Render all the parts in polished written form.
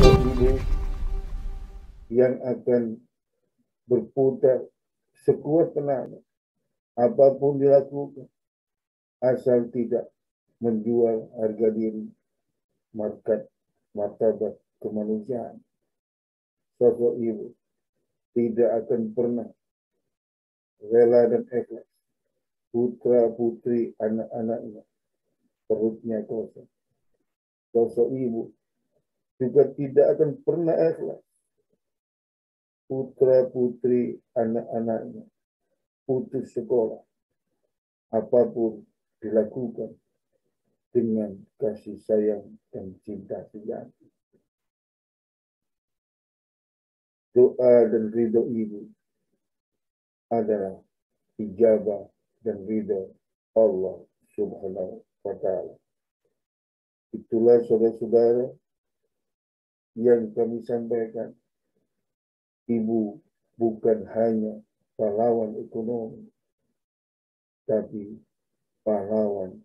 ibu yang akan berputar sekuat tenaga, apapun dilakukan, asal tidak menjual harga diri, martabat kemanusiaan. Sosok ibu tidak akan pernah rela dan ikhlas putra putri anak-anaknya perutnya kosong. Sosok ibu juga tidak akan pernah ikhlas putra putri anak-anaknya putus sekolah, apapun dilakukan dengan kasih sayang dan cinta sejati. Doa dan ridho ibu adalah ijabah dan ridho Allah Subhanahu wa Ta'ala. Itulah saudara-saudara yang kami sampaikan. Ibu bukan hanya pahlawan ekonomi, tapi pahlawan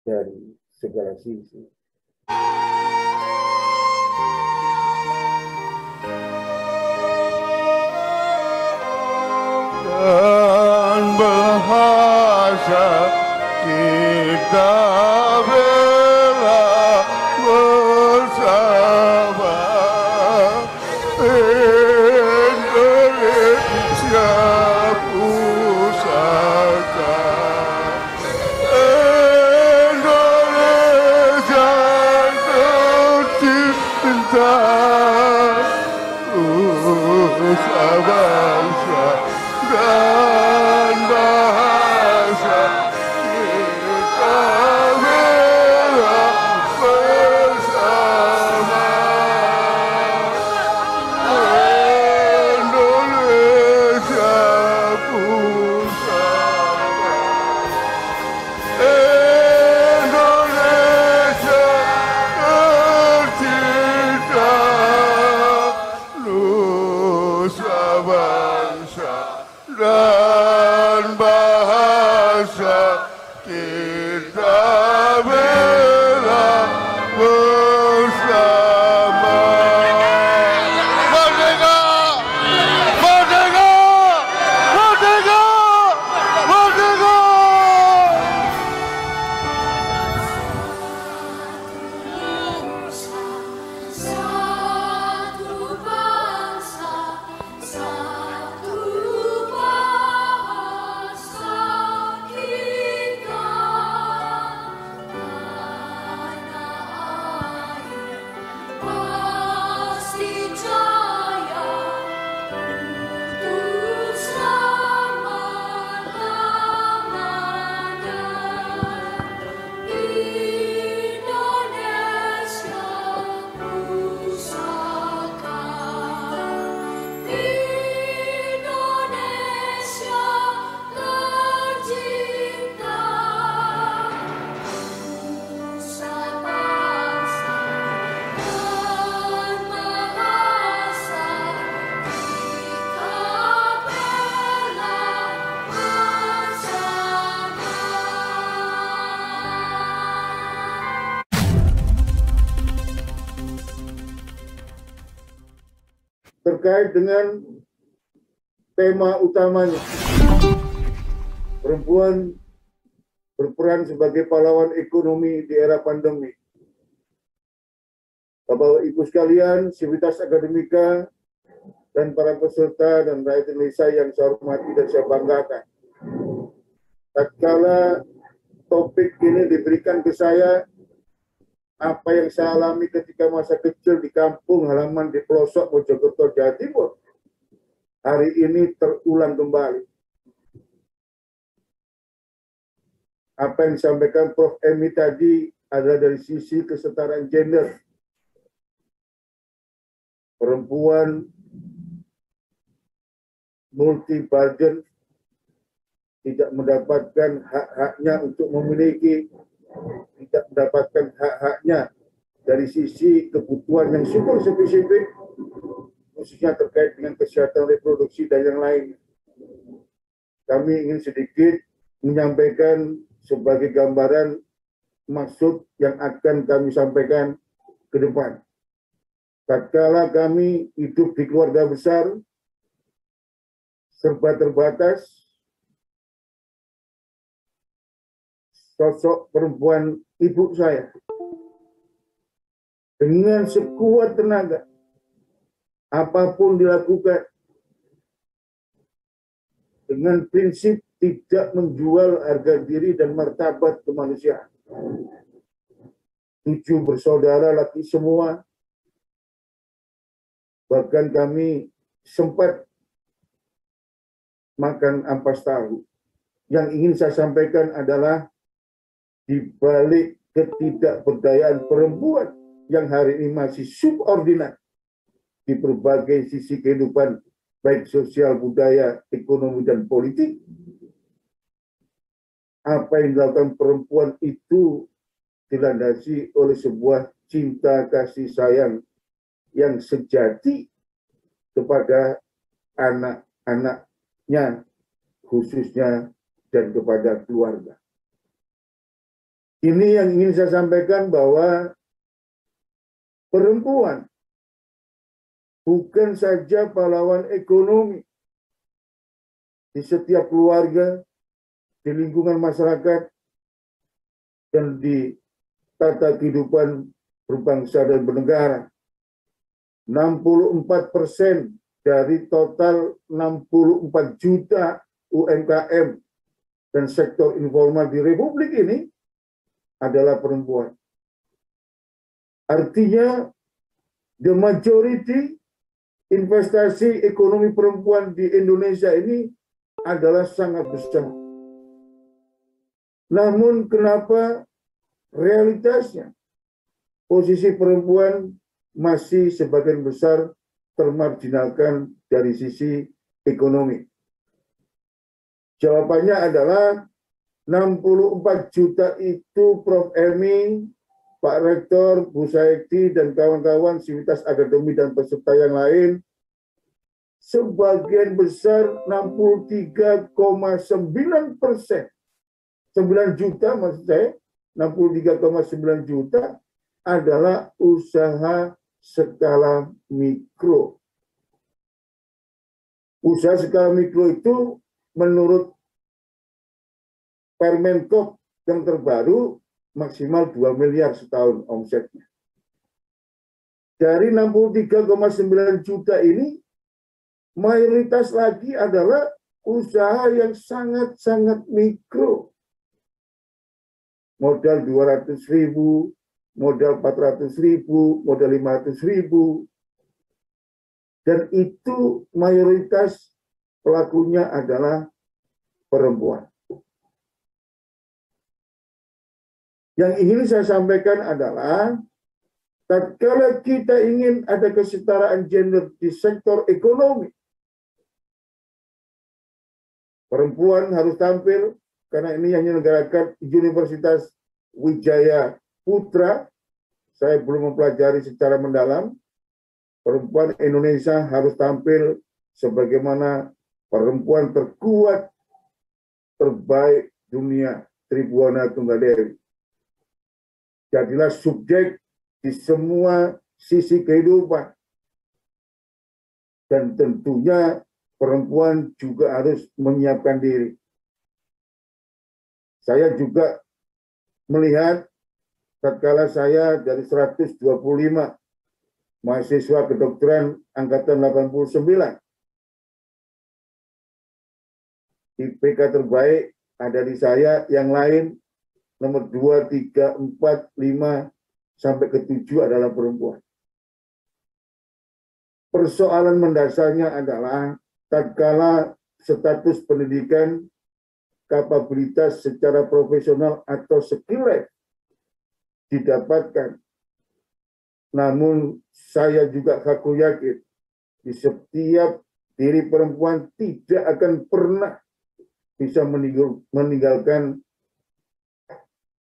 dari segala sisi. Dan bahasa kita bela bersama Indonesia pusaka, Indonesia tercinta, bangsa dan bahasa kita bela bersama Indonesia pusaka, Indonesia tercinta, nusa bangsa dan bahasa kita bela bersama. Merdeka! Merdeka! Merdeka! Merdeka! Satu bangsa, satu bahasa kita, tanah air pasti jaya untuk selama-lamanya. Indonesia pusaka, Indonesia tercinta, nusa bangsa dan bahasa kita bela bersama. Terkait dengan tema utamanya, perempuan berperan sebagai pahlawan ekonomi di era pandemi. Bapak Ibu sekalian, sivitas akademika, dan para peserta dan rakyat Indonesia yang saya hormati dan saya banggakan. Tatkala topik ini diberikan ke saya, apa yang saya alami ketika masa kecil di kampung halaman di pelosok Mojokerto, Jawa Timur, hari ini terulang kembali. Apa yang disampaikan Prof. Emi tadi adalah dari sisi kesetaraan gender. Perempuan multi burden tidak mendapatkan hak-haknya untuk memiliki, tidak mendapatkan hak-haknya dari sisi kebutuhan yang super spesifik, khususnya terkait dengan kesehatan reproduksi dan yang lain. Kami ingin sedikit menyampaikan sebagai gambaran maksud yang akan kami sampaikan ke depan. tatkala kami hidup di keluarga besar, serba terbatas, sosok perempuan ibu saya dengan sekuat tenaga, apapun dilakukan, dengan prinsip tidak menjual harga diri dan martabat kemanusiaan. 7 bersaudara laki semua, bahkan kami sempat makan ampas tahu. Yang ingin saya sampaikan adalah di balik ketidakberdayaan perempuan yang hari ini masih subordinat di berbagai sisi kehidupan, baik sosial, budaya, ekonomi, dan politik, apa yang dilakukan perempuan itu dilandasi oleh sebuah cinta kasih sayang yang sejati kepada anak-anaknya khususnya dan kepada keluarga. Ini yang ingin saya sampaikan, bahwa perempuan bukan saja pahlawan ekonomi di setiap keluarga, di lingkungan masyarakat, dan di tata kehidupan berbangsa dan bernegara. 64% dari total 64 juta UMKM dan sektor informal di Republik ini adalah perempuan. Artinya, the majority investasi ekonomi perempuan di Indonesia ini adalah sangat besar. Namun kenapa realitasnya posisi perempuan masih sebagian besar termarginalkan dari sisi ekonomi? Jawabannya adalah 64 juta itu, Prof. Emi, Pak Rektor, Bu Saekti, dan kawan-kawan sivitas akademi dan peserta yang lain, sebagian besar 63,9%, 9 juta maksud saya, 63,9 juta adalah usaha skala mikro. Usaha skala mikro itu menurut Permenkop yang terbaru maksimal 2 miliar setahun omsetnya. Dari 63,9 juta ini, mayoritas lagi adalah usaha yang sangat-sangat mikro. Modal 200.000, modal 400.000, modal 500.000. Dan itu mayoritas pelakunya adalah perempuan. Yang ingin saya sampaikan adalah, tatkala kita ingin ada kesetaraan gender di sektor ekonomi, perempuan harus tampil, karena ini yang menyelenggarakan Universitas Wijaya Putra. Saya belum mempelajari secara mendalam. Perempuan Indonesia harus tampil sebagaimana perempuan terkuat, terbaik dunia, Tribuana Tunggal Dewi. Jadilah subjek di semua sisi kehidupan. Dan tentunya perempuan juga harus menyiapkan diri. Saya juga melihat tatkala saya dari 125 mahasiswa kedokteran angkatan 89, IPK terbaik ada di saya, yang lain nomor 2, 3, 4, 5, sampai ke 7 adalah perempuan. Persoalan mendasarnya adalah tatkala status pendidikan, kapabilitas secara profesional atau skill didapatkan. Namun saya juga aku yakin di setiap diri perempuan tidak akan pernah bisa meninggalkan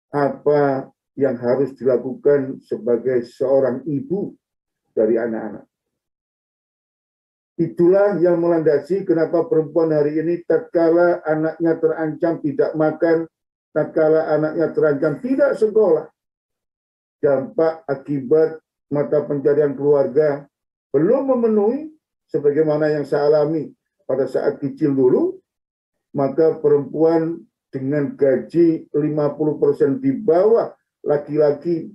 apa yang harus dilakukan sebagai seorang ibu dari anak-anak. Itulah yang melandasi kenapa perempuan hari ini tatkala anaknya terancam tidak makan, tatkala anaknya terancam tidak sekolah, dampak akibat mata pencarian keluarga belum memenuhi sebagaimana yang saya alami pada saat kecil dulu, maka perempuan dengan gaji 50% di bawah laki-laki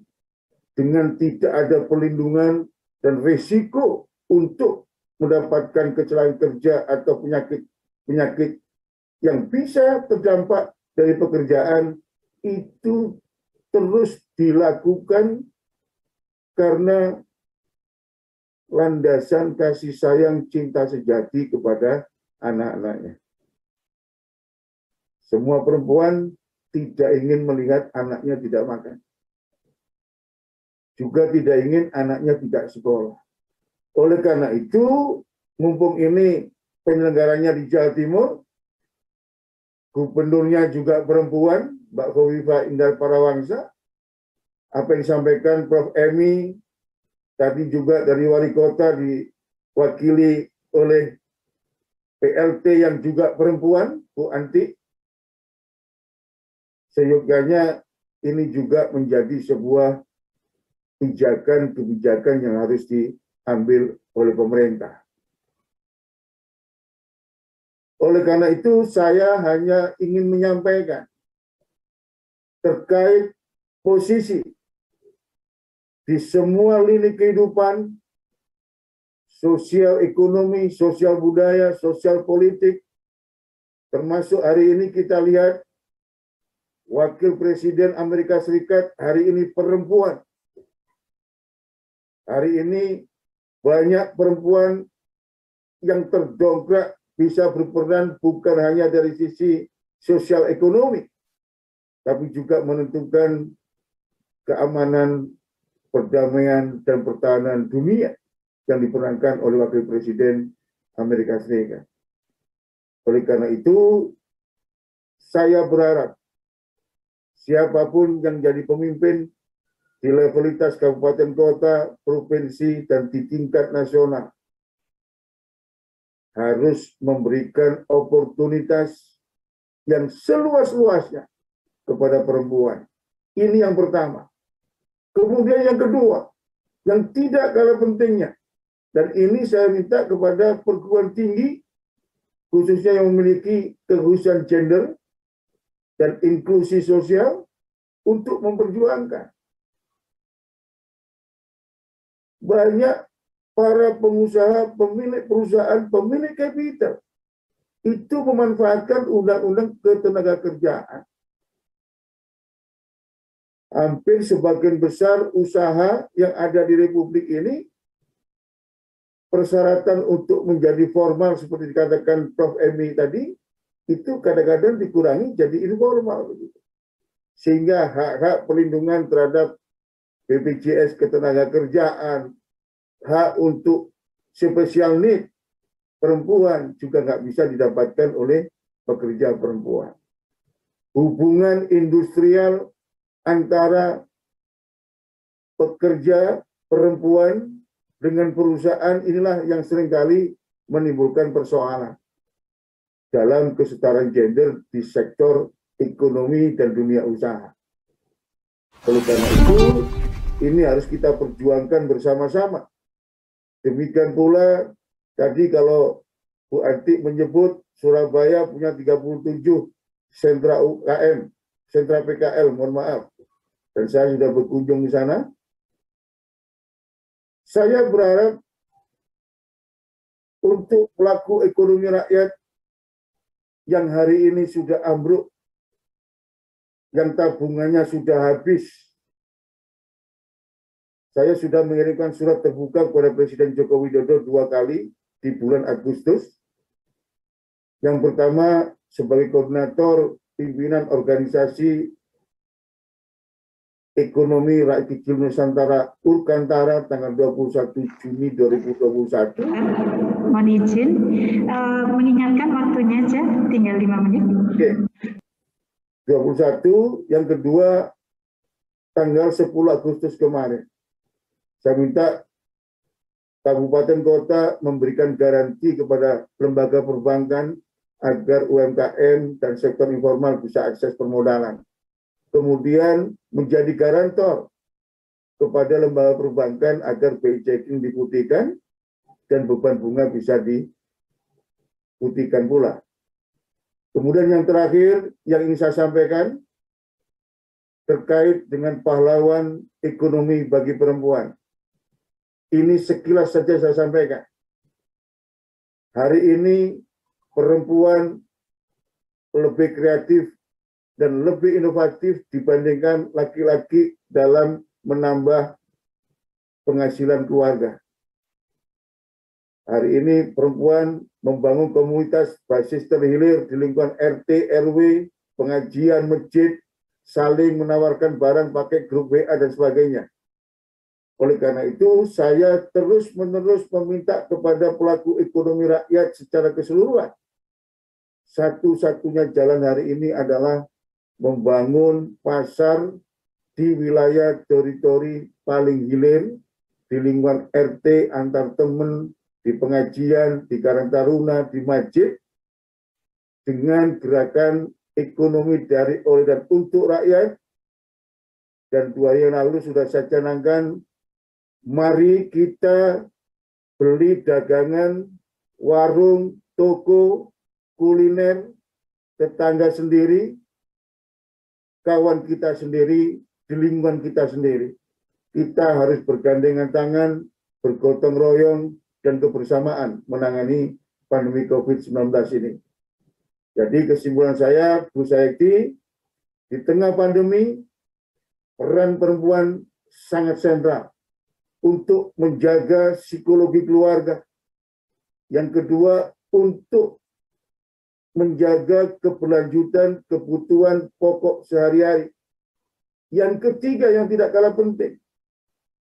dengan tidak ada perlindungan dan risiko untuk mendapatkan kecelakaan kerja atau penyakit yang bisa terdampak dari pekerjaan itu terus dilakukan karena landasan kasih sayang cinta sejati kepada anak-anaknya. Semua perempuan tidak ingin melihat anaknya tidak makan. Juga tidak ingin anaknya tidak sekolah. Oleh karena itu, mumpung ini penyelenggaranya di Jawa Timur, gubernurnya juga perempuan, Mbak Khofifah Indar Parawangsa, apa yang disampaikan Prof. Emi, tadi juga dari wali kota diwakili oleh PLT yang juga perempuan, Bu Anti, seyogyanya ini juga menjadi sebuah kebijakan yang harus diambil oleh pemerintah. Oleh karena itu, saya hanya ingin menyampaikan terkait posisi di semua lini kehidupan, sosial ekonomi, sosial budaya, sosial politik, termasuk hari ini kita lihat Wakil Presiden Amerika Serikat hari ini perempuan. Hari ini banyak perempuan yang terdongkrak bisa berperan bukan hanya dari sisi sosial ekonomi, tapi juga menentukan keamanan, perdamaian, dan pertahanan dunia yang diperankan oleh Wakil Presiden Amerika Serikat. Oleh karena itu, saya berharap siapapun yang jadi pemimpin di levelitas kabupaten kota, provinsi, dan di tingkat nasional harus memberikan oportunitas yang seluas-luasnya kepada perempuan. Ini yang pertama. Kemudian yang kedua, yang tidak kalah pentingnya, dan ini saya minta kepada perguruan tinggi, khususnya yang memiliki kekhususan gender dan inklusi sosial, untuk memperjuangkan. Banyak para pengusaha, pemilik perusahaan, pemilik kapital itu memanfaatkan undang-undang ketenagakerjaan. Hampir sebagian besar usaha yang ada di Republik ini, persyaratan untuk menjadi formal seperti dikatakan Prof. Emi tadi, itu kadang-kadang dikurangi jadi informal. Sehingga hak-hak perlindungan terhadap BPJS Ketenagakerjaan, hak untuk special need perempuan juga nggak bisa didapatkan oleh pekerja perempuan. Hubungan industrial antara pekerja perempuan dengan perusahaan inilah yang seringkali menimbulkan persoalan dalam kesetaraan gender di sektor ekonomi dan dunia usaha. Oleh karena itu, ini harus kita perjuangkan bersama-sama. Demikian pula, tadi kalau Bu Anti menyebut Surabaya punya 37 sentra UKM, sentra PKL, mohon maaf. Dan saya sudah berkunjung di sana. Saya berharap untuk pelaku ekonomi rakyat yang hari ini sudah ambruk, yang tabungannya sudah habis. Saya sudah mengirimkan surat terbuka kepada Presiden Joko Widodo 2 kali di bulan Agustus. Yang pertama sebagai koordinator pimpinan organisasi Ekonomi Rakyat Kecil Nusantara Urkantara tanggal 21 Juni 2021. Mohon izin mengingatkan waktunya aja, tinggal 5 menit. Oke. 21, yang kedua tanggal 10 Agustus kemarin. Saya minta kabupaten kota memberikan garansi kepada lembaga perbankan agar UMKM dan sektor informal bisa akses permodalan. Kemudian menjadi garantor kepada lembaga perbankan agar BI checking diputihkan dan beban bunga bisa diputihkan pula. Kemudian yang terakhir yang ingin saya sampaikan terkait dengan pahlawan ekonomi bagi perempuan. Ini sekilas saja saya sampaikan. Hari ini perempuan lebih kreatif dan lebih inovatif dibandingkan laki-laki dalam menambah penghasilan keluarga. Hari ini perempuan membangun komunitas basis terhilir di lingkungan RT, RW, pengajian, masjid, saling menawarkan barang pakai grup WA dan sebagainya. Oleh karena itu, saya terus-menerus meminta kepada pelaku ekonomi rakyat secara keseluruhan. Satu-satunya jalan hari ini adalah membangun pasar di wilayah teritori paling hilir, di lingkungan RT, antar teman, di pengajian, di Karang Taruna, di masjid, dengan gerakan ekonomi dari, oleh, dan untuk rakyat. Dan 2 hari yang lalu sudah saya canangkan, mari kita beli dagangan, warung, toko, kuliner, tetangga sendiri, kawan kita sendiri, di lingkungan kita sendiri. Kita harus bergandengan tangan, bergotong royong, dan kebersamaan menangani pandemi COVID-19 ini. Jadi kesimpulan saya, Bu Sayekti, di tengah pandemi, peran perempuan sangat sentral untuk menjaga psikologi keluarga. Yang kedua, untuk menjaga keberlanjutan kebutuhan pokok sehari-hari. Yang ketiga yang tidak kalah penting,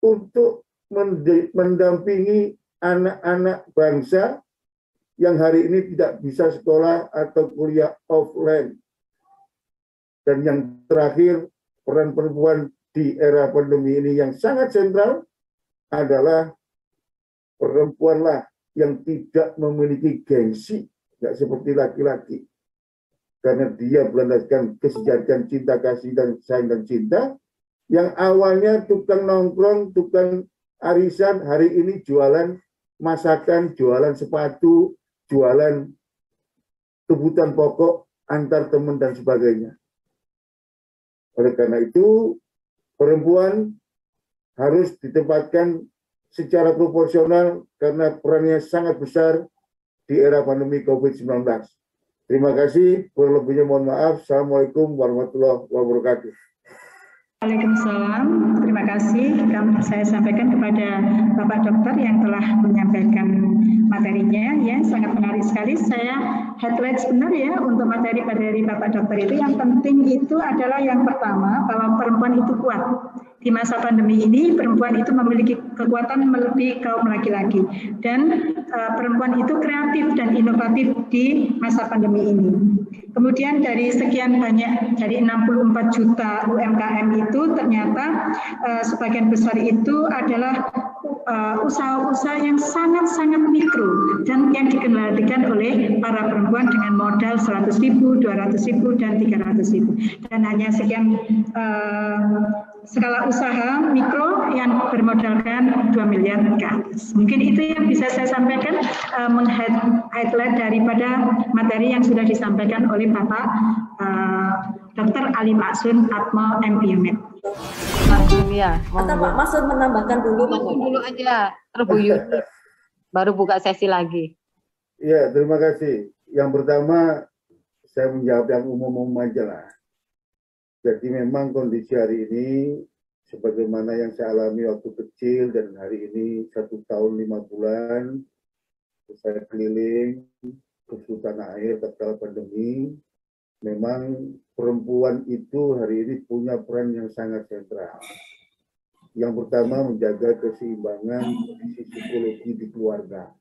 untuk mendampingi anak-anak bangsa yang hari ini tidak bisa sekolah atau kuliah offline. Dan yang terakhir, peran perempuan di era pandemi ini yang sangat sentral adalah perempuanlah yang tidak memiliki gengsi, tidak seperti laki-laki. Karena dia berlandaskan kesejahteraan, cinta kasih, dan sayang dan cinta, yang awalnya tukang nongkrong, tukang arisan, hari ini jualan masakan, jualan sepatu, jualan kebutuhan pokok antar teman dan sebagainya. Oleh karena itu, perempuan harus ditempatkan secara proporsional karena perannya sangat besar di era pandemi COVID-19. Terima kasih, kurang lebihnya mohon maaf. Assalamualaikum warahmatullahi wabarakatuh. Waalaikumsalam. Terima kasih. Saya sampaikan kepada Bapak Dokter yang telah menyampaikan materinya. Ya, sangat menarik sekali. Saya highlight benar ya untuk materi dari Bapak Dokter itu. Yang penting itu adalah yang pertama, bahwa perempuan itu kuat. Di masa pandemi ini, perempuan itu memiliki kekuatan melebihi kaum laki-laki. Dan perempuan itu kreatif dan inovatif di masa pandemi ini. Kemudian dari sekian banyak, dari 64 juta UMKM itu ternyata sebagian besar itu adalah usaha-usaha yang sangat-sangat mikro dan yang dikendalikan oleh para perempuan dengan modal 100.000, 200.000, dan 300.000. Dan hanya sekian skala usaha mikro yang bermodalkan 2 miliar ke atas. Mungkin itu yang bisa saya sampaikan, meng-highlight daripada materi yang sudah disampaikan oleh Bapak Dr. Ali Maksun Atmo MPMed. Ya, Atau Pak Masud menambahkan dulu. dulu aja, terbuyur. Baru buka sesi lagi. Ya, terima kasih. Yang pertama, saya menjawab yang umum-umum aja lah. Jadi memang kondisi hari ini, sebagaimana yang saya alami waktu kecil dan hari ini 1 tahun 5 bulan, saya keliling ke tanah air ketika pandemi, memang perempuan itu hari ini punya peran yang sangat sentral. Yang pertama, menjaga keseimbangan kondisi psikologi di keluarga.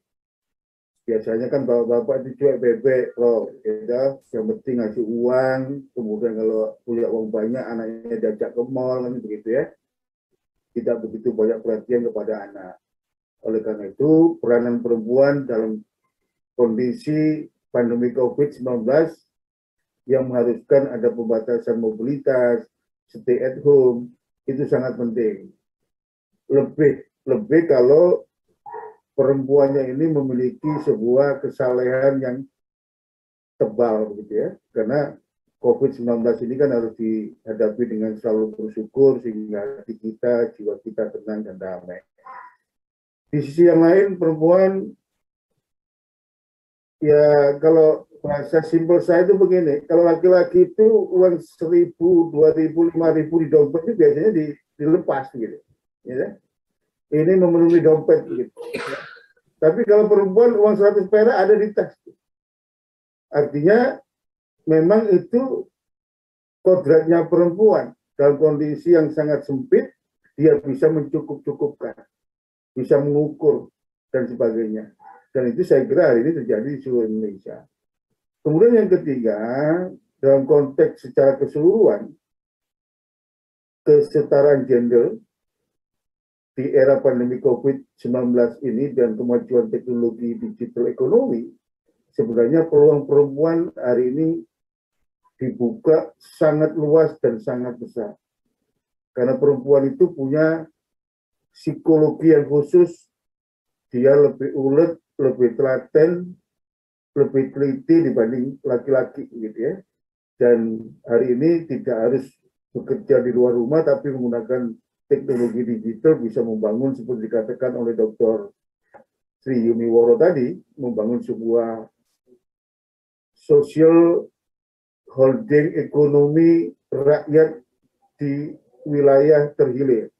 Biasanya kan bapak-bapak itu cuek bebek loh, ya, yang penting ngasih uang, kemudian kalau punya uang banyak anaknya diajak ke mall, kan begitu ya. Tidak begitu banyak perhatian kepada anak. Oleh karena itu, peranan perempuan dalam kondisi pandemi COVID-19 yang mengharuskan ada pembatasan mobilitas, stay at home, itu sangat penting. lebih kalau perempuannya ini memiliki sebuah kesalehan yang tebal gitu ya, karena COVID-19 ini kan harus dihadapi dengan selalu bersyukur sehingga hati kita, jiwa kita tenang dan damai. Di sisi yang lain perempuan, ya kalau bahasa simpel saya itu begini, kalau laki-laki itu uang 1.000, 2.000, 5.000 di dompet itu biasanya dilepas gitu, ya. Ini memenuhi dompet gitu. Tapi kalau perempuan uang 100 perak ada di tas. Artinya memang itu kodratnya perempuan dalam kondisi yang sangat sempit, dia bisa mencukup-cukupkan, bisa mengukur dan sebagainya. Dan itu saya kira hari ini terjadi di seluruh Indonesia. Kemudian yang ketiga, dalam konteks secara keseluruhan, kesetaraan gender di era pandemi COVID-19 ini dan kemajuan teknologi digital ekonomi, sebenarnya peluang perempuan hari ini dibuka sangat luas dan sangat besar. Karena perempuan itu punya psikologi yang khusus, dia lebih ulet, lebih telaten, lebih teliti dibanding laki-laki gitu ya. Dan hari ini tidak harus bekerja di luar rumah, tapi menggunakan teknologi digital bisa membangun seperti dikatakan oleh Dr. Sri Yuniworo tadi, membangun sebuah social holding ekonomi rakyat di wilayah terhilir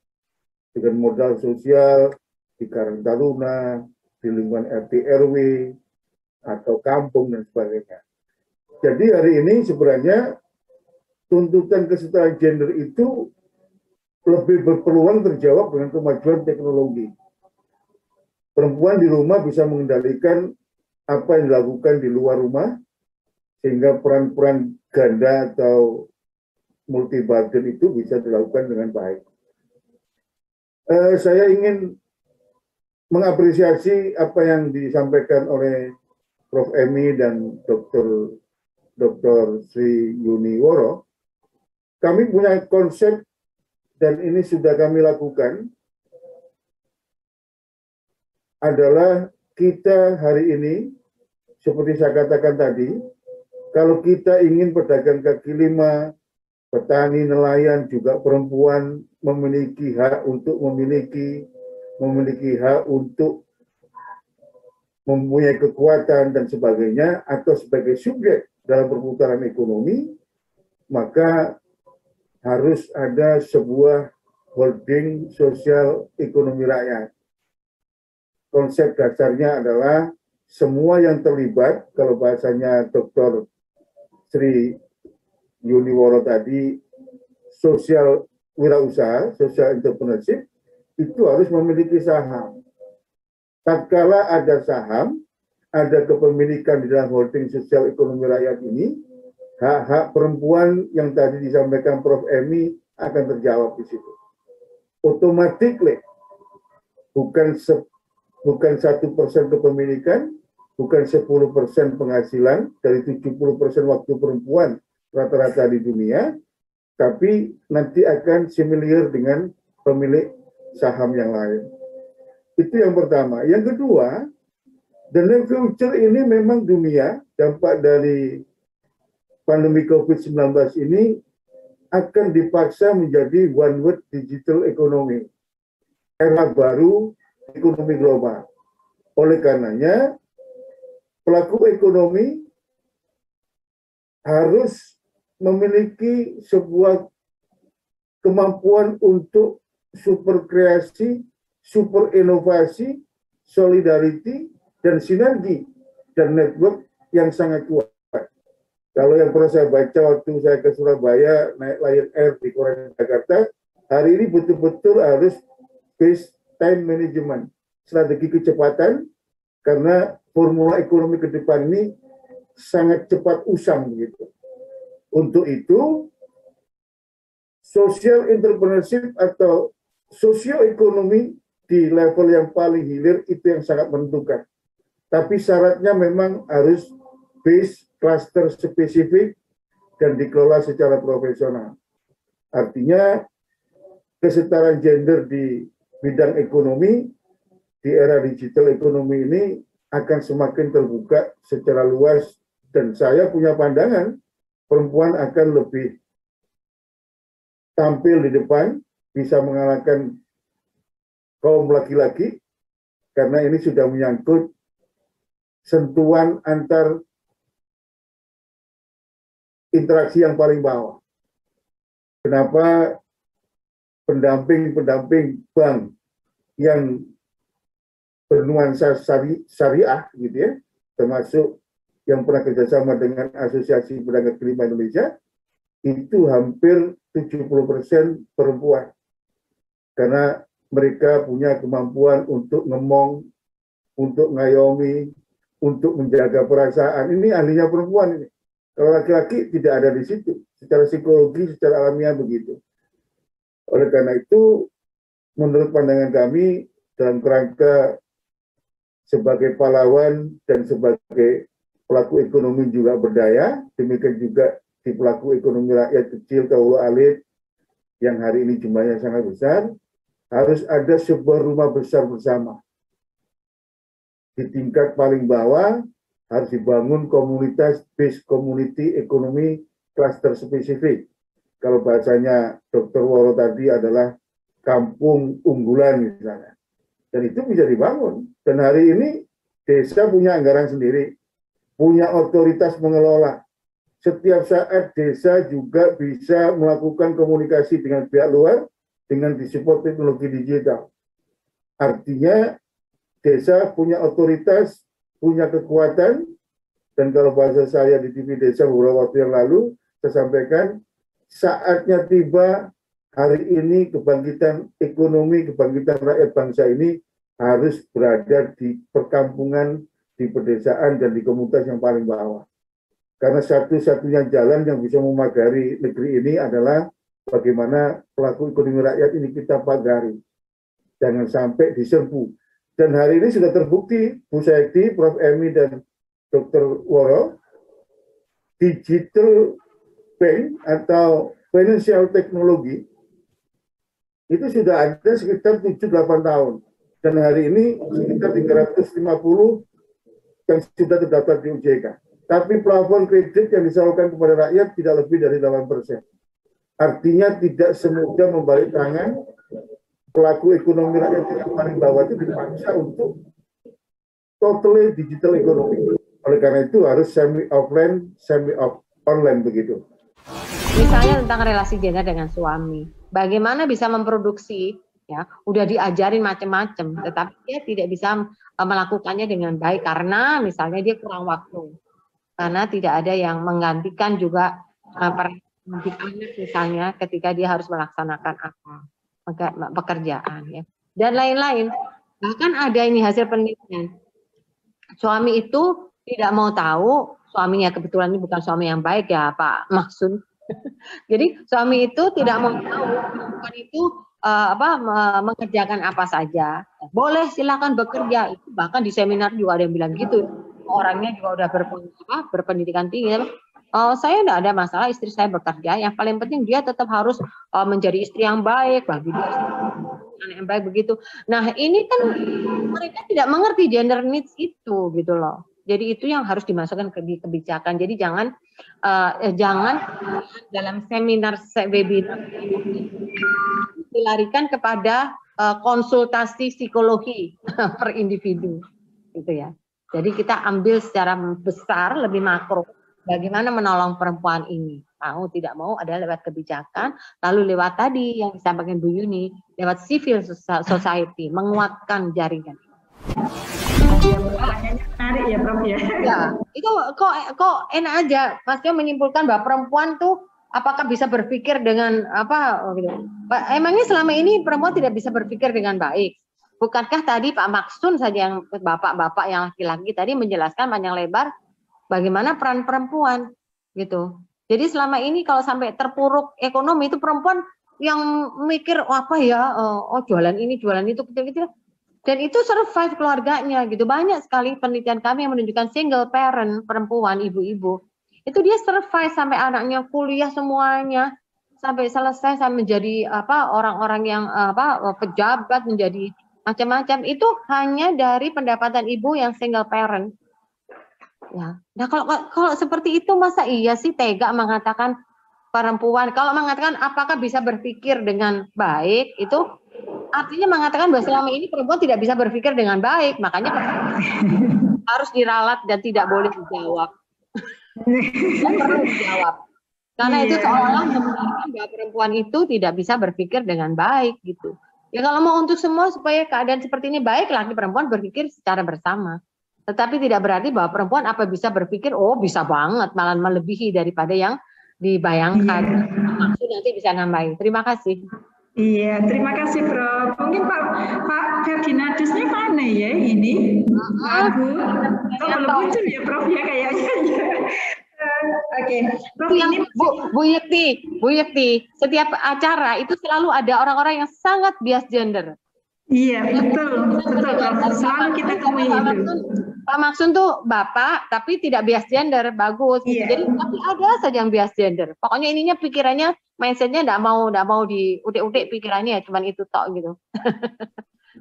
dengan modal sosial di Karang Taruna, di lingkungan RT RW atau kampung dan sebagainya. Jadi hari ini sebenarnya tuntutan kesetaraan gender itu lebih berpeluang terjawab dengan kemajuan teknologi. Perempuan di rumah bisa mengendalikan apa yang dilakukan di luar rumah, sehingga peran-peran ganda atau multi burden itu bisa dilakukan dengan baik. Saya ingin mengapresiasi apa yang disampaikan oleh Prof. Emi dan Dr. Sri Yuniworo. Kami punya konsep dan ini sudah kami lakukan, adalah kita hari ini, seperti saya katakan tadi, kalau kita ingin pedagang kaki lima, petani, nelayan, juga perempuan memiliki hak untuk memiliki hak untuk mempunyai kekuatan dan sebagainya, atau sebagai subjek dalam perputaran ekonomi, maka harus ada sebuah holding sosial ekonomi rakyat. Konsep dasarnya adalah semua yang terlibat, kalau bahasanya Dr. Sri Yuniworo tadi, sosial wirausaha, social entrepreneurship, itu harus memiliki saham. Tatkala ada saham, ada kepemilikan di dalam holding sosial ekonomi rakyat ini, hak-hak perempuan yang tadi disampaikan Prof. Emi akan terjawab di situ. Otomatis, bukan 1% kepemilikan, bukan 10% penghasilan dari 70% waktu perempuan rata-rata di dunia, tapi nanti akan similar dengan pemilik saham yang lain. Itu yang pertama. Yang kedua, the near future ini memang dunia, dampak dari pandemi COVID-19 ini akan dipaksa menjadi one world digital economy, era baru ekonomi global. Oleh karenanya, pelaku ekonomi harus memiliki sebuah kemampuan untuk super kreasi, super inovasi, solidarity, dan sinergi, dan network yang sangat kuat. Kalau yang pernah saya baca waktu saya ke Surabaya, naik Lion Air di Korea Jakarta, hari ini betul-betul harus based time management, strategi kecepatan, karena formula ekonomi ke depan ini sangat cepat usang begitu. Untuk itu, social entrepreneurship atau sosioekonomi di level yang paling hilir itu yang sangat menentukan. Tapi syaratnya memang harus base cluster spesifik dan dikelola secara profesional. Artinya kesetaraan gender di bidang ekonomi di era digital ekonomi ini akan semakin terbuka secara luas, dan saya punya pandangan perempuan akan lebih tampil di depan, bisa mengalahkan kaum laki-laki, karena ini sudah menyangkut sentuhan antar interaksi yang paling bawah. Kenapa pendamping-pendamping bank yang bernuansa syariah gitu ya, termasuk yang pernah kerjasama dengan Asosiasi Pedagang Kelima Indonesia, itu hampir 70% perempuan. Karena mereka punya kemampuan untuk ngemong, untuk ngayomi, untuk menjaga perasaan. Ini ahlinya perempuan ini. Kalau laki-laki tidak ada di situ. Secara psikologi, secara alamiah begitu. Oleh karena itu, menurut pandangan kami, dalam kerangka sebagai pahlawan dan sebagai pelaku ekonomi juga berdaya, demikian juga di pelaku ekonomi rakyat kecil, kaula alit, yang hari ini jumlahnya sangat besar, harus ada sebuah rumah besar bersama. Di tingkat paling bawah, harus dibangun komunitas based community ekonomi cluster spesifik. Kalau bahasanya Dr. Woro tadi adalah kampung unggulan misalnya. Dan itu bisa dibangun. Dan hari ini desa punya anggaran sendiri, punya otoritas mengelola. Setiap saat desa juga bisa melakukan komunikasi dengan pihak luar dengan disupport teknologi digital. Artinya desa punya otoritas, punya kekuatan, dan kalau bahasa saya di TV Desa beberapa waktu yang lalu, saya sampaikan, saatnya tiba hari ini kebangkitan ekonomi, kebangkitan rakyat bangsa ini harus berada di perkampungan, di pedesaan, dan di komunitas yang paling bawah. Karena satu-satunya jalan yang bisa memagari negeri ini adalah bagaimana pelaku ekonomi rakyat ini kita pagari. Jangan sampai diserbu. Dan hari ini sudah terbukti, Bu Saidi, Prof. Emi, dan Dr. Woro, digital bank atau financial technology itu sudah ada sekitar 7-8 tahun. Dan hari ini sekitar 350 yang sudah terdaftar di OJK. Tapi plafon kredit yang disalurkan kepada rakyat tidak lebih dari 8%. Artinya tidak semudah membalik tangan, pelaku ekonomi rakyat yang paling bawah itu dipaksa untuk totally digital ekonomi. Oleh karena itu harus semi offline, semi online begitu. Misalnya tentang relasi gender dengan suami, bagaimana bisa memproduksi, ya, udah diajarin macam-macam, tetapi dia tidak bisa melakukannya dengan baik karena misalnya dia kurang waktu, karena tidak ada yang menggantikan juga peran anak misalnya ketika dia harus melaksanakan pekerjaan, ya, dan lain-lain. Bahkan ada ini hasil penelitian, suami itu tidak mau tahu, suaminya kebetulan ini bukan suami yang baik ya Pak Maksud. Jadi suami itu tidak mau tahu perempuan itu mengerjakan apa saja. Boleh silakan bekerja. Itu bahkan di seminar juga ada yang bilang gitu. Orangnya juga udah berpendidikan tinggi. Saya tidak ada masalah istri saya bekerja. Yang paling penting dia tetap harus menjadi istri yang baik, bagi dia istri yang baik begitu. Nah ini kan mereka tidak mengerti gender needs itu gitu loh. Jadi itu yang harus dimasukkan ke kebijakan. Jadi jangan dalam seminar webinar dilarikan kepada konsultasi psikologi per individu, gitu ya. Jadi kita ambil secara besar, lebih makro, bagaimana menolong perempuan ini. Mau tidak mau adalah lewat kebijakan, lalu lewat tadi yang disampaikan Bu Yuni, lewat civil society, menguatkan jaringan. Pertanyaannya menarik ya Prof ya. Ya, itu kok enak aja, Mas Yo menyimpulkan bahwa perempuan tuh apakah bisa berpikir dengan apa gitu. Emangnya selama ini perempuan tidak bisa berpikir dengan baik? Bukankah tadi Pak Maksun saja yang bapak-bapak yang laki-laki tadi menjelaskan panjang lebar bagaimana peran perempuan gitu. Jadi selama ini kalau sampai terpuruk ekonomi itu perempuan yang mikir apa ya, jualan ini, jualan itu kecil-kecil. Dan itu survive keluarganya gitu. Banyak sekali penelitian kami yang menunjukkan single parent perempuan, ibu-ibu. Itu dia survive sampai anaknya kuliah semuanya. sampai selesai sampai menjadi orang-orang yang pejabat, menjadi macam-macam, itu hanya dari pendapatan ibu yang single parent. Ya. Nah, kalau seperti itu masa iya sih tega mengatakan perempuan, kalau mengatakan apakah bisa berpikir dengan baik, itu artinya mengatakan bahwa selama ini perempuan tidak bisa berpikir dengan baik, makanya harus diralat dan tidak boleh dijawab. Dan perlu dijawab. Karena itu seolah-olah membenarkan bahwa perempuan itu tidak bisa berpikir dengan baik gitu. Ya kalau mau untuk semua supaya keadaan seperti ini baik, laki perempuan berpikir secara bersama. Tetapi tidak berarti bahwa perempuan apa bisa berpikir, oh bisa banget, malah melebihi daripada yang dibayangkan. Maksud nanti bisa nambahin. Terima kasih. Iya, terima kasih Prof. Mungkin Pak Ferdinandusnya mana ya ini? Aku belum muncul ya Prof ya kayaknya. Oke, Prof ini Bu Yekti, setiap acara itu selalu ada orang-orang yang sangat bias gender. Iya, betul Prof. Selalu kita temui itu. Pak Maksun tuh bapak, tapi tidak bias gender, bagus. Gitu. Jadi tapi ada saja yang bias gender. Pokoknya ininya pikirannya, mindsetnya nggak mau diutik-utik pikirannya, cuman itu tok gitu.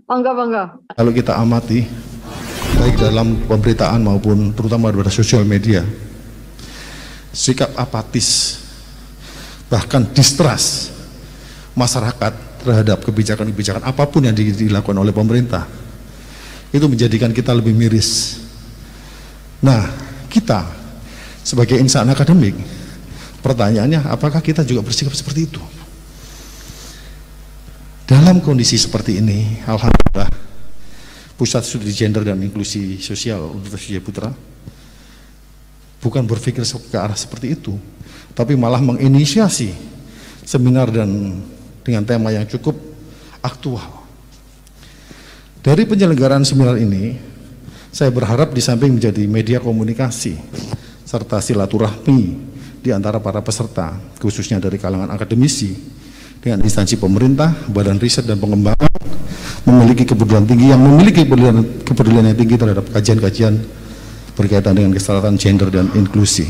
Monggo. Kalau kita amati, baik dalam pemberitaan maupun terutama pada sosial media, sikap apatis, bahkan distrust masyarakat terhadap kebijakan-kebijakan apapun yang dilakukan oleh pemerintah, itu menjadikan kita lebih miris. Nah, kita sebagai insan akademik, pertanyaannya apakah kita juga bersikap seperti itu? Dalam kondisi seperti ini, alhamdulillah, Pusat Studi Gender dan Inklusi Sosial Universitas Jaya Putra bukan berpikir ke arah seperti itu, tapi malah menginisiasi seminar dan dengan tema yang cukup aktual. Dari penyelenggaraan seminar ini, saya berharap di samping menjadi media komunikasi serta silaturahmi di antara para peserta, khususnya dari kalangan akademisi dengan instansi pemerintah, badan riset dan pengembangan, memiliki kepedulian tinggi yang tinggi terhadap kajian-kajian berkaitan dengan kesetaraan gender dan inklusi.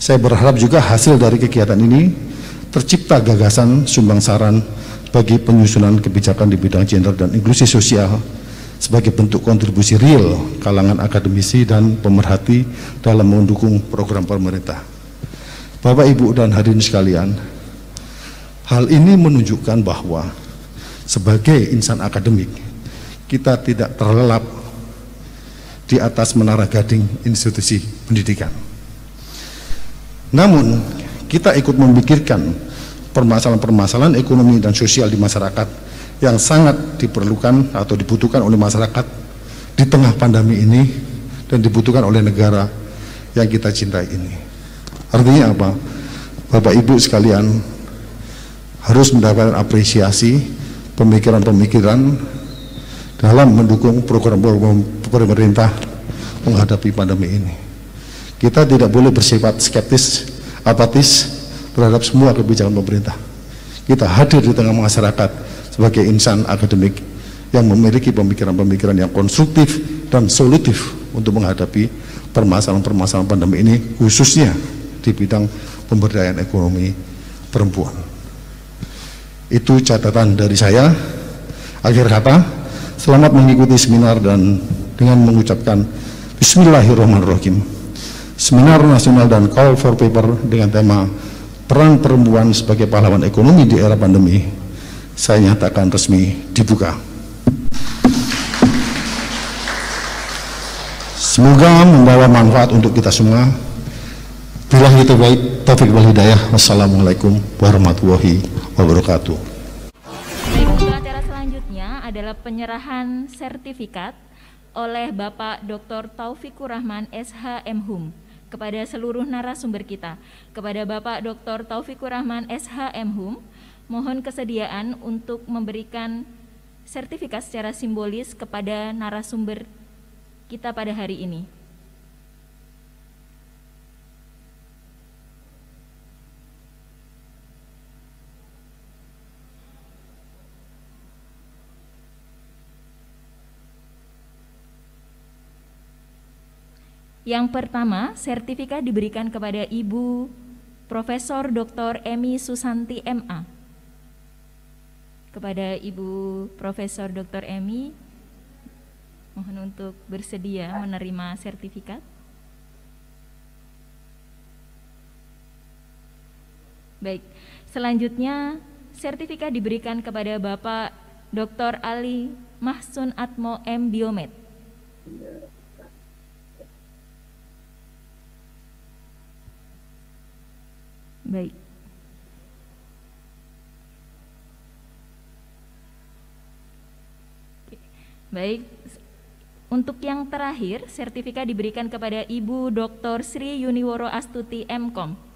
Saya berharap juga hasil dari kegiatan ini tercipta gagasan sumbang saran bagi penyusunan kebijakan di bidang gender dan inklusi sosial sebagai bentuk kontribusi real kalangan akademisi dan pemerhati dalam mendukung program pemerintah. Bapak, Ibu, dan hadirin sekalian, hal ini menunjukkan bahwa sebagai insan akademik, kita tidak terlelap di atas menara gading institusi pendidikan. Namun, kita ikut memikirkan permasalahan-permasalahan ekonomi dan sosial di masyarakat yang sangat diperlukan atau dibutuhkan oleh masyarakat di tengah pandemi ini dan dibutuhkan oleh negara yang kita cintai ini. Artinya apa? Bapak Ibu sekalian harus mendapatkan apresiasi pemikiran-pemikiran dalam mendukung program-program pemerintah menghadapi pandemi ini. Kita tidak boleh bersifat skeptis, apatis terhadap semua kebijakan pemerintah. Kita hadir di tengah masyarakat sebagai insan akademik yang memiliki pemikiran-pemikiran yang konstruktif dan solutif untuk menghadapi permasalahan-permasalahan pandemi ini, khususnya di bidang pemberdayaan ekonomi perempuan. Itu catatan dari saya. Akhir kata, selamat mengikuti seminar dan dengan mengucapkan Bismillahirrahmanirrahim. Seminar nasional dan call for paper dengan tema Peran Perempuan sebagai Pahlawan Ekonomi di Era Pandemi, saya nyatakan resmi dibuka. Semoga membawa manfaat untuk kita semua. Billahi taufiq wal hidayah. Wassalamualaikum warahmatullahi wabarakatuh. Baik, untuk acara selanjutnya adalah penyerahan sertifikat oleh Bapak Dr. Taufikur Rahman SH.M.Hum kepada seluruh narasumber kita. Kepada Bapak Dr. Taufikur Rahman SH.M.Hum, mohon kesediaan untuk memberikan sertifikat secara simbolis kepada narasumber kita pada hari ini. Yang pertama, sertifikat diberikan kepada Ibu Profesor Dr. Emi Susanti MA. Kepada Ibu Profesor Dr. Emi, mohon untuk bersedia menerima sertifikat. Baik, selanjutnya sertifikat diberikan kepada Bapak Dr. Ali Mahsun Atmo M. Biomed. Baik. Baik, untuk yang terakhir, sertifikat diberikan kepada Ibu Dr. Sri Yuniworo Astuti M.Com.